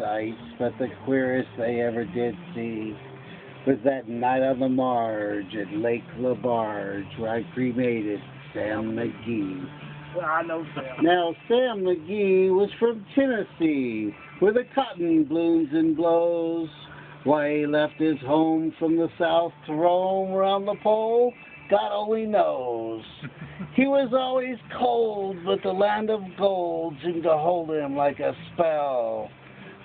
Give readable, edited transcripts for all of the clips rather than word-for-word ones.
sights, but the queerest they ever did see was that night on the marge at Lake LaBarge where I cremated Sam McGee. Well, I know Sam. Now, Sam McGee was from Tennessee, where the cotton blooms and blows. Why he left his home from the south to roam around the pole, God only knows. He was always cold, but the land of gold seemed to hold him like a spell,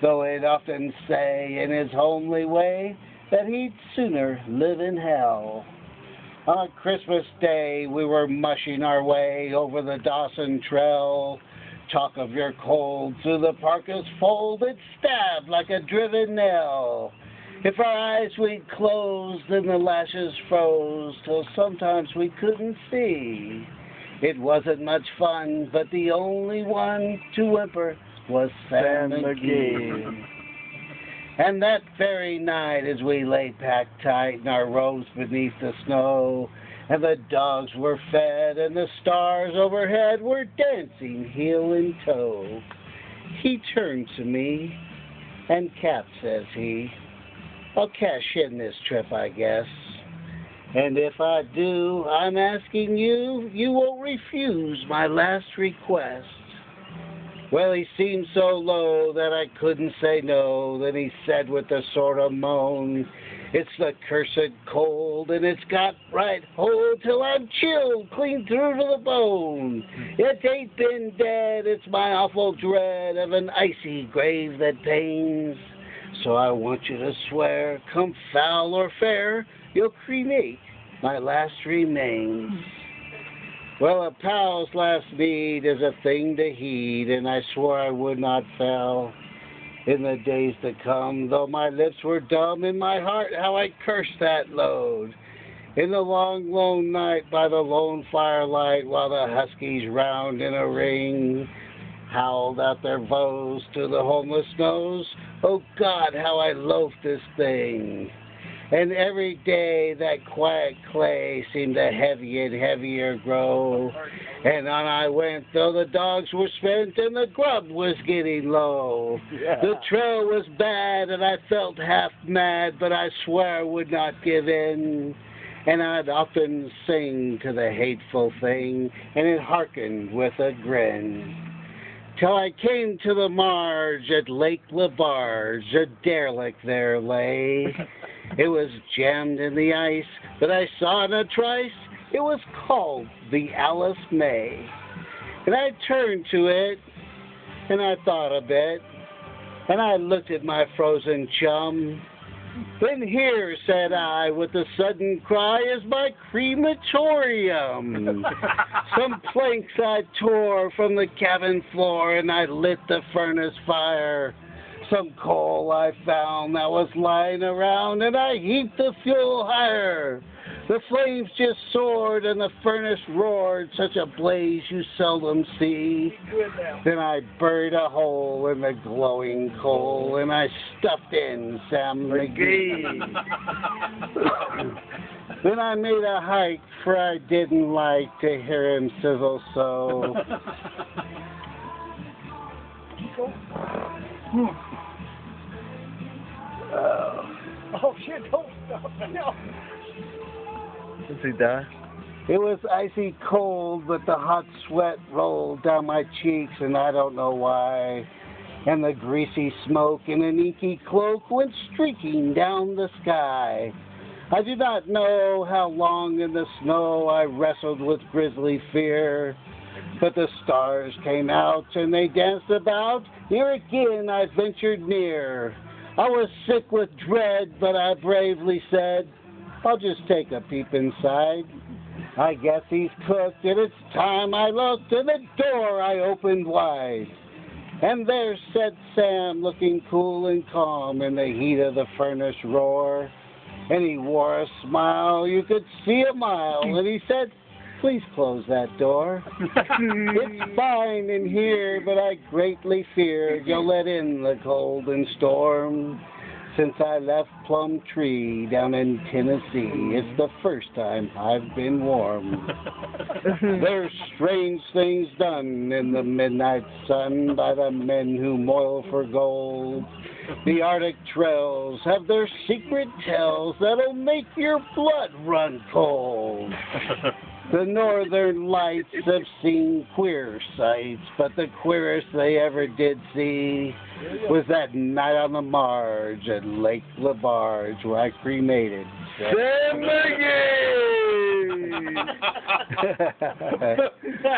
though he'd often say in his homely way that he'd sooner live in hell. On Christmas Day, we were mushing our way over the Dawson Trail. Talk of your cold through the parka's fold, it stabbed like a driven nail. If our eyes we'd closed, then the lashes froze till sometimes we couldn't see. It wasn't much fun, but the only one to whimper was Sam McGee. And that very night, as we lay packed tight in our robes beneath the snow, and the dogs were fed, and the stars overhead were dancing heel and toe, he turned to me, and Cap, says he, I'll cash in this trip, I guess. And if I do, I'm asking you won't refuse my last request. Well, he seemed so low that I couldn't say no. Then he said with a sort of moan, it's the cursed cold, and it's got right hold till I'm chilled clean through to the bone. It ain't been dead, it's my awful dread of an icy grave that pains. So I want you to swear, come foul or fair, you'll cremate my last remains. Well, a pal's last need is a thing to heed, and I swore I would not fail in the days to come, though my lips were dumb in my heart, how I cursed that load. In the long, lone night by the lone firelight, while the huskies round in a ring howled out their vows to the homeless nose, oh God, how I loathed this thing. And every day that quiet clay seemed to heavy and heavier grow. And on I went, though the dogs were spent and the grub was getting low. Yeah. The trail was bad and I felt half mad, but I swear I would not give in. And I'd often sing to the hateful thing, and it hearkened with a grin. Till I came to the marge at Lake LaBarge, a derelict there lay. It was jammed in the ice, but I saw in a trice it was called the Alice May. And I turned to it, and I thought a bit, and I looked at my frozen chum. Then here, said I, with a sudden cry, is my crematorium. Some planks I tore from the cabin floor, and I lit the furnace fire. Some coal I found that was lying around, and I heaped the fuel higher. The flames just soared, and the furnace roared, such a blaze you seldom see. Then I buried a hole in the glowing coal, and I stuffed in Sam McGee. Then I made a hike, for I didn't like to hear him sizzle so. Oh shit, don't stop now. Does he die? It was icy cold, but the hot sweat rolled down my cheeks, and I don't know why. And the greasy smoke in an inky cloak went streaking down the sky. I do not know how long in the snow I wrestled with grisly fear, but the stars came out and they danced about. Here again I ventured near. I was sick with dread, but I bravely said, I'll just take a peep inside. I guess he's cooked, and it's time I looked, and the door I opened wide. And there sat Sam, looking cool and calm in the heat of the furnace roar. And he wore a smile, you could see a mile, and he said, please close that door. It's fine in here, but I greatly fear you'll let in the cold and storm. Since I left Plum Tree down in Tennessee, it's the first time I've been warm. There's strange things done in the midnight sun by the men who moil for gold. The Arctic trails have their secret tells that'll make your blood run cold. The Northern Lights have seen queer sights, but the queerest they ever did see was that night on the marge at Lake LaBarge where I cremated Sam McGee!